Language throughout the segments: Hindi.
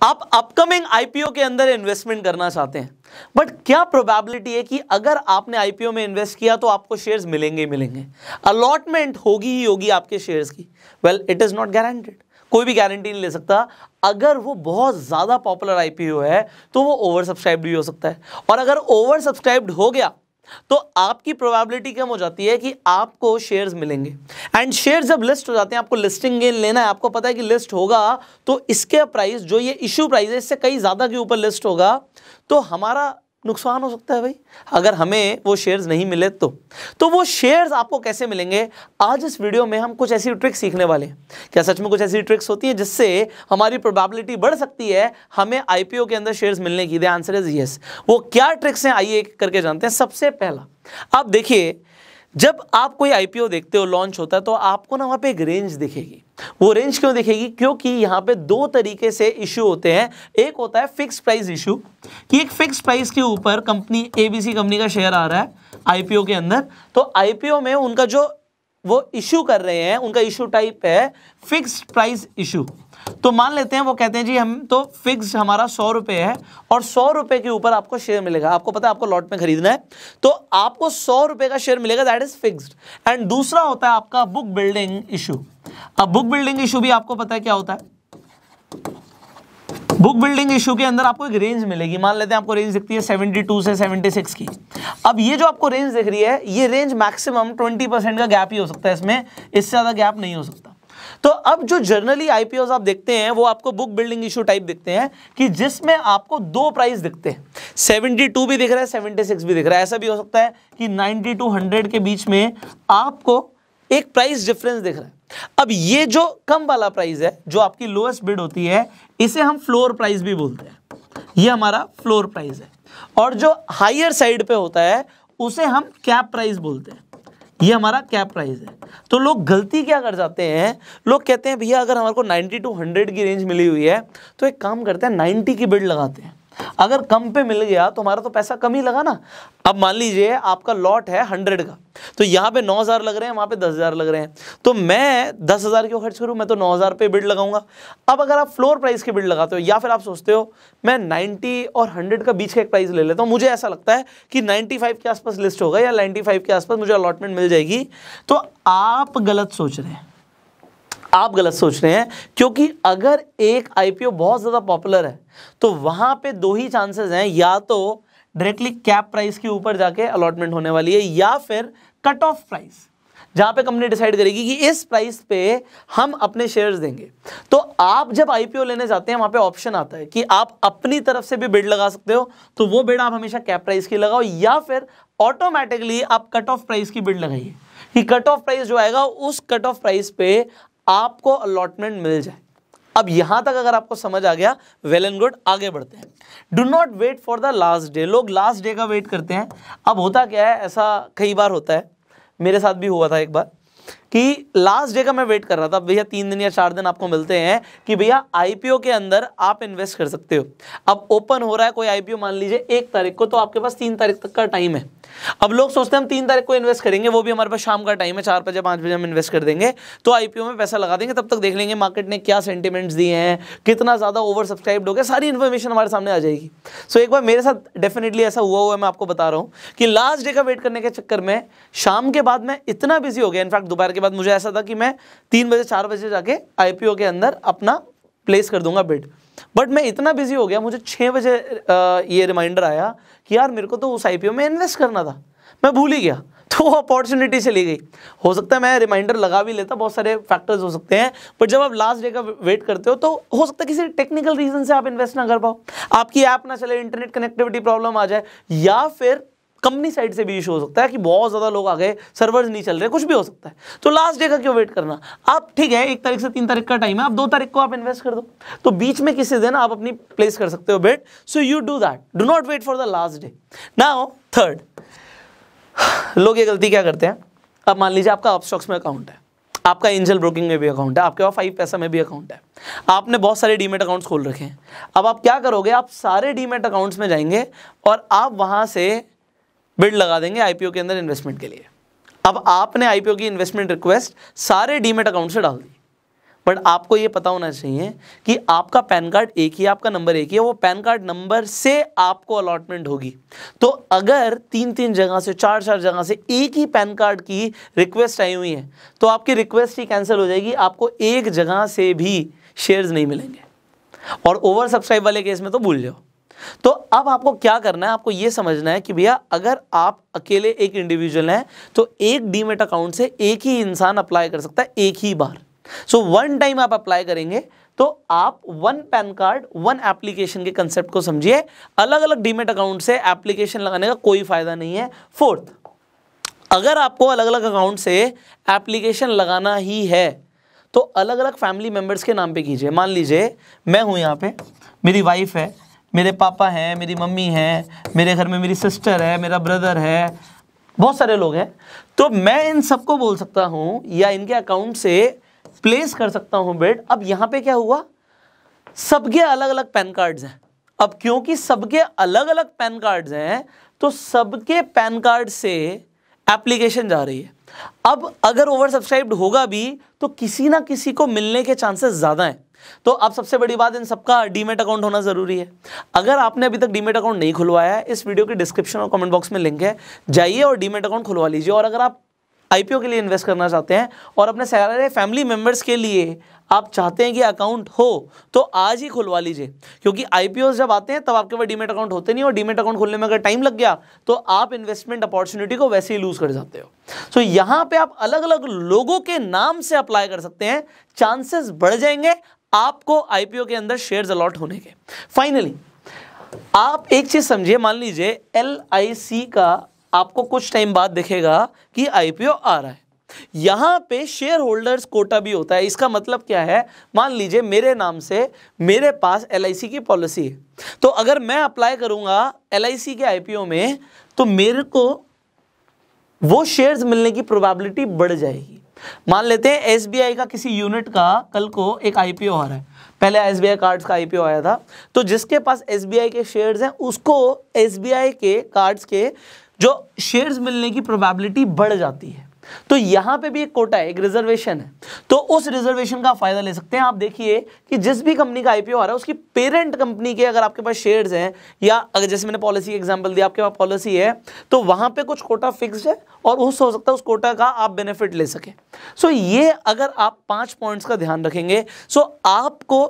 आप अपकमिंग आईपीओ के अंदर इन्वेस्टमेंट करना चाहते हैं, बट क्या प्रोबेबिलिटी है कि अगर आपने आईपीओ में इन्वेस्ट किया तो आपको शेयर्स मिलेंगे ही मिलेंगे, अलॉटमेंट होगी ही होगी आपके शेयर्स की? Well, it is not guaranteed. कोई भी गारंटी नहीं ले सकता। अगर वो बहुत ज्यादा पॉपुलर आईपीओ है तो वो ओवर सब्सक्राइब्ड भी हो सकता है, और अगर ओवर सब्सक्राइब्ड हो गया तो आपकी प्रोबेबिलिटी कम हो जाती है कि आपको शेयर्स मिलेंगे। एंड शेयर्स जब लिस्ट हो जाते हैं, आपको लिस्टिंग गेन लेना है, आपको पता है कि लिस्ट होगा तो इसके प्राइस, जो ये इशू प्राइस है, इससे कई ज्यादा के ऊपर लिस्ट होगा, तो हमारा नुकसान हो सकता है भाई, अगर हमें वो शेयर्स नहीं मिले तो वो शेयर्स आपको कैसे मिलेंगे? आज इस वीडियो में हम कुछ ऐसी ट्रिक्स सीखने वाले हैं। क्या सच में कुछ ऐसी ट्रिक्स होती हैं जिससे हमारी प्रोबेबिलिटी बढ़ सकती है हमें आईपीओ के अंदर शेयर्स मिलने की? The answer is yes. वो क्या ट्रिक्स हैं, आइए एक करके जानते हैं। सबसे पहला, आप देखिए, जब आप कोई आईपीओ देखते हो, लॉन्च होता है, तो आपको ना वहां पे एक रेंज दिखेगी। वो रेंज क्यों दिखेगी? क्योंकि यहाँ पे दो तरीके से इशू होते हैं। एक होता है फिक्स प्राइस इशू, कि एक फिक्स प्राइस के ऊपर कंपनी एबीसी कंपनी का शेयर आ रहा है आईपीओ के अंदर, तो आईपीओ में उनका जो वो इशू कर रहे हैं, उनका इशू टाइप है फिक्स्ड प्राइस इशू। तो मान लेते हैं वो कहते हैं जी हम तो फिक्स हमारा 100 रुपये है और 100 रुपये के ऊपर आपको शेयर मिलेगा। आपको पता है आपको लॉट में खरीदना है तो आपको 100 रुपये का शेयर मिलेगा, दैट इज फिक्स्ड। एंड दूसरा होता है आपका बुक बिल्डिंग इशू। अब बुक बिल्डिंग इशू भी आपको पता है क्या होता है। बुक बिल्डिंग इशू के अंदर आपको एक रेंज मिलेगी। मान लेते हैं आपको रेंज दिखती है 72 से 76 की। अब ये जो आपको रेंज दिख रही है, ये रेंज मैक्सिमम 20% का गैप ही हो सकता है, इसमें इससे ज्यादा गैप नहीं हो सकता। तो अब जो जर्नली आईपीओस आप देखते हैं वो आपको बुक बिल्डिंग इशू टाइप दिखते हैं, कि जिसमें आपको दो प्राइस दिखते हैं, 72 भी दिख रहा है, 76 भी दिख रहा है। ऐसा भी हो सकता है कि 90 to 100 के बीच में आपको एक प्राइस डिफरेंस दिख रहा है। अब ये जो कम वाला प्राइस है, जो आपकी लोएस्ट बिड होती है, इसे हम फ्लोर प्राइस भी बोलते हैं। ये हमारा फ्लोर प्राइस है। और जो हायर साइड पे होता है उसे हम कैप प्राइस बोलते हैं। ये हमारा कैप प्राइस है। तो लोग गलती क्या कर जाते हैं, लोग कहते हैं भैया अगर हमारे को 90 to 100 की रेंज मिली हुई है तो एक काम करते हैं 90 की बिड लगाते हैं, अगर कम पे मिल गया तो हमारा तो पैसा कम ही लगा ना। अब मान लीजिए आपका लॉट है 100 का, तो यहाँ पे 9,000 लग रहे हैं, वहाँ पे 10,000 लग रहे हैं, तो मैं 10,000 क्यों खर्च करूँ, मैं तो 9,000 पे बिड लगाऊंगा। अब अगर आप फ्लोर प्राइस की बिड लगाते हो या फिर आप सोचते हो मैं 90 और 100 का बीच का एक प्राइस ले लेता हूँ, मुझे ऐसा लगता है कि 95 के आसपास लिस्ट होगा या 95 के आसपास मुझे अलॉटमेंट मिल जाएगी, तो आप गलत सोच रहे हैं। आप गलत सोच रहे हैं, क्योंकि अगर एक आईपीओ बहुत ज़्यादा पॉपुलर है तो वहाँ पे दो ही चांसेस हैं, या तो डायरेक्टली कैप प्राइस के ऊपर जाके अलॉटमेंट होने वाली है, या फिर कट ऑफ प्राइस, जहाँ पे कंपनी डिसाइड करेगी कि इस प्राइस पे हम अपने शेयर्स देंगे। तो आप जब आईपीओ लेने जाते हैं वहाँ पे ऑप्शन आता है कि आप अपनी तरफ से भी बिड लगा सकते हो, तो वो बिड आप हमेशा कैप प्राइस की लगाओ, या फिर ऑटोमेटिकली आप कट ऑफ प्राइस की बिड लगाइए, कि कट ऑफ प्राइस जो आएगा उस कट ऑफ प्राइस पे आपको अलॉटमेंट मिल जाए। अब यहां तक अगर आपको समझ आ गया, वेल एंड गुड, आगे बढ़ते हैं। Do not wait for the last day. लोग लास्ट डे का वेट करते हैं। अब होता क्या है, ऐसा कई बार होता है, मेरे साथ भी हुआ था एक बार, कि लास्ट डे का मैं वेट कर रहा था, भैया 3 दिन या 4 दिन आपको मिलते हैं कि भैया आईपीओ के अंदर आप इन्वेस्ट कर सकते हो। अब ओपन हो रहा है कोई आईपीओ मान लीजिए 1 तारीख को, तो आपके पास 3 तारीख तक का टाइम है। अब लोग सोचते हैं हम 3 तारीख को इन्वेस्ट करेंगे, वो भी हमारे पास शाम का टाइम है, 4 बजे 5 बजे हम इन्वेस्ट कर देंगे, तो आईपीओ में पैसा लगा देंगे, तब तक देख लेंगे मार्केट ने क्या सेंटिमेंट्स दिए हैं, कितना ज़्यादा ओवर सब्सक्राइब्ड हो गया, सारी इन्फॉर्मेशन हमारे सामने आ जाएगी। सो एक बार मेरे साथ डेफिनेटली ऐसा हुआ है, मैं आपको बता रहा हूँ कि लास्ट डे का वेट करने के चक्कर में शाम के बाद मैं इतना बिजी हो गया, इनफैक्ट दोपहर के बाद मुझे ऐसा था कि मैं 3 बजे 4 बजे जाके आईपीओ के अंदर अपना प्लेस कर दूंगा बिड, बट मैं इतना बिजी हो गया, मुझे 6 बजे ये रिमाइंडर आया कि यार मेरे को तो उस आईपीओ में इन्वेस्ट करना था, मैं भूल ही गया, तो वो अपॉर्चुनिटी चली गई। हो सकता है मैं रिमाइंडर लगा भी लेता, बहुत सारे फैक्टर्स हो सकते हैं, बट जब आप लास्ट डे का वेट करते हो तो हो सकता है किसी टेक्निकल रीजन से आप इन्वेस्ट ना कर पाओ, आपकी ऐप ना चले, इंटरनेट कनेक्टिविटी प्रॉब्लम आ जाए, या फिर कंपनी साइड से भी इशू हो सकता है कि बहुत ज़्यादा लोग आ गए, सर्वर्स नहीं चल रहे, कुछ भी हो सकता है। तो लास्ट डे का क्यों वेट करना, आप ठीक है 1 तारीख से 3 तारीख का टाइम है, आप 2 तारीख को आप इन्वेस्ट कर दो, तो बीच में किसी दिन आप अपनी प्लेस कर सकते हो bid. So you do that, do not wait for the last day. Now third, लोग ये गलती क्या करते हैं, अब मान लीजिए आपका अपस्टॉक्स में अकाउंट है, आपका एंजल ब्रोकिंग में भी अकाउंट है, आपके पास 5 पैसा में भी अकाउंट है, आपने बहुत सारे डीमेट अकाउंट्स खोल रखे हैं। अब आप क्या करोगे, आप सारे डीमेट अकाउंट्स में जाएंगे और आप वहां से बिड लगा देंगे आईपीओ के अंदर इन्वेस्टमेंट के लिए। अब आपने आईपीओ की इन्वेस्टमेंट रिक्वेस्ट सारे डीमेट अकाउंट से डाल दी, बट आपको ये पता होना चाहिए कि आपका पैन कार्ड एक ही, आपका नंबर एक ही है, वो पैन कार्ड नंबर से आपको अलॉटमेंट होगी। तो अगर 3-3 जगह से 4-4 जगह से एक ही पैन कार्ड की रिक्वेस्ट आई हुई है तो आपकी रिक्वेस्ट ही कैंसिल हो जाएगी, आपको एक जगह से भी शेयर्स नहीं मिलेंगे। और ओवर सब्सक्राइब वाले केस में तो भूल जाओ। तो अब आपको क्या करना है, आपको यह समझना है कि भैया अगर आप अकेले एक इंडिविजुअल हैं तो एक डीमेट अकाउंट से एक ही इंसान अप्लाई कर सकता है एक ही बार। सो वन टाइम आप अप्लाई करेंगे तो आप one pan card one application के कंसेप्ट को समझिए। अलग अलग डीमेट अकाउंट से एप्लीकेशन लगाने का कोई फायदा नहीं है। फोर्थ, अगर आपको अलग अलग अकाउंट से एप्लीकेशन लगाना ही है तो अलग अलग फैमिली मेंबर्स के नाम पे कीजिए। मान लीजिए मैं हूं यहाँ पे, मेरी वाइफ है, मेरे पापा हैं, मेरी मम्मी है, मेरे घर में मेरी सिस्टर है, मेरा ब्रदर है, बहुत सारे लोग हैं। तो मैं इन सबको बोल सकता हूं या इनके अकाउंट से प्लेस कर सकता हूं बिड। अब यहां पे क्या हुआ, सबके अलग अलग पैन कार्ड्स हैं। अब क्योंकि सबके अलग अलग पैन कार्ड्स हैं तो सबके पैन कार्ड से एप्लीकेशन जा रही है। अब अगर ओवर सब्सक्राइब्ड होगा भी तो किसी ना किसी को मिलने के चांसेस ज्यादा हैं। तो अब सबसे बड़ी बात, इन सबका डीमेट अकाउंट होना जरूरी है। अगर आपने अभी तक डीमेट अकाउंट नहीं खुलवाया है, इस वीडियो के डिस्क्रिप्शन और कमेंट बॉक्स में लिंक है, जाइए और डीमेट अकाउंट खुलवा लीजिए। और अगर आप आईपीओ के लिए इन्वेस्ट करना चाहते हैं और अपने सारे फैमिली मेंबर्स के लिए आप चाहते हैं कि अकाउंट हो तो आज ही खुलवा लीजिए, क्योंकि आईपीओ जब आते हैं तब आपके पास डीमेट अकाउंट होते नहीं, और डीमेट अकाउंट खोलने में अगर टाइम लग गया तो आप इन्वेस्टमेंट अपॉर्चुनिटी को वैसे ही लूज कर जाते हो। सो यहाँ पे आप अलग अलग लोगों के नाम से अप्लाई कर सकते हैं, चांसेस बढ़ जाएंगे आपको आईपीओ के अंदर शेयर्स अलॉट होने के। फाइनली आप एक चीज समझिए, मान लीजिए LIC का आपको कुछ टाइम बाद दिखेगा कि आईपीओ आ रहा है, यहां पे शेयर होल्डर्स कोटा भी होता है। इसका मतलब क्या है, मान लीजिए मेरे नाम से मेरे पास LIC की पॉलिसी है, तो अगर मैं अप्लाई करूंगा LIC के आईपीओ में तो मेरे को वो शेयर्स मिलने की प्रोबेबिलिटी बढ़ जाएगी। मान लेते हैं SBI का किसी यूनिट का कल को एक आईपीओ आ रहा है, पहले SBI कार्ड्स का आईपीओ आया था, तो जिसके पास SBI के शेयर्स हैं उसको SBI के कार्ड्स के जो शेयर्स मिलने की प्रोबेबिलिटी बढ़ जाती है। तो यहां पे भी एक कोटा है, एक रिजर्वेशन है, तो उस रिजर्वेशन का फायदा ले सकते हैं। आप देखिए कि जिस भी कंपनी का आईपीओ आ रहा है उसकी पेरेंट कंपनी के अगर आपके पास शेयर्स हैं, या अगर जैसे मैंने पॉलिसी एग्जांपल दिया, आपके पास पॉलिसी है तो वहां पे कुछ कोटा फिक्स्ड है और हो सकता है उस कोटा का आप बेनिफिट ले सके। सो ये अगर आप 5 पॉइंट्स का ध्यान रखेंगे सो आपको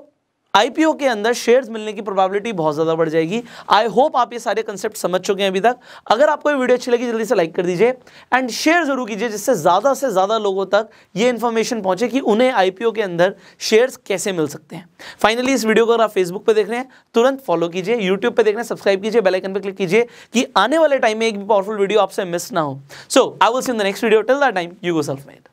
आईपीओ के अंदर शेयर्स मिलने की प्रोबेबिलिटी बहुत ज्यादा बढ़ जाएगी। आई होप आप ये सारे कंसेप्ट समझ चुके हैं अभी तक। अगर आपको ये वीडियो अच्छी लगी जल्दी से लाइक कर दीजिए एंड शेयर जरूर कीजिए, जिससे से ज्यादा लोगों तक ये इन्फॉर्मेशन पहुंचे कि उन्हें आईपीओ के अंदर शेयर्स कैसे मिल सकते हैं। फाइनली इस वीडियो को अगर आप फेसबुक पे देख रहे हैं तुरंत फॉलो कीजिए, यूट्यूब पे देख रहे हैं सब्सक्राइब कीजिए, बेल आइकन पे क्लिक कीजिए कि आने वाले टाइम में एक भी पावरफुल वीडियो आपसे मिस ना हो। So I will see in the next video, till that time you go self made.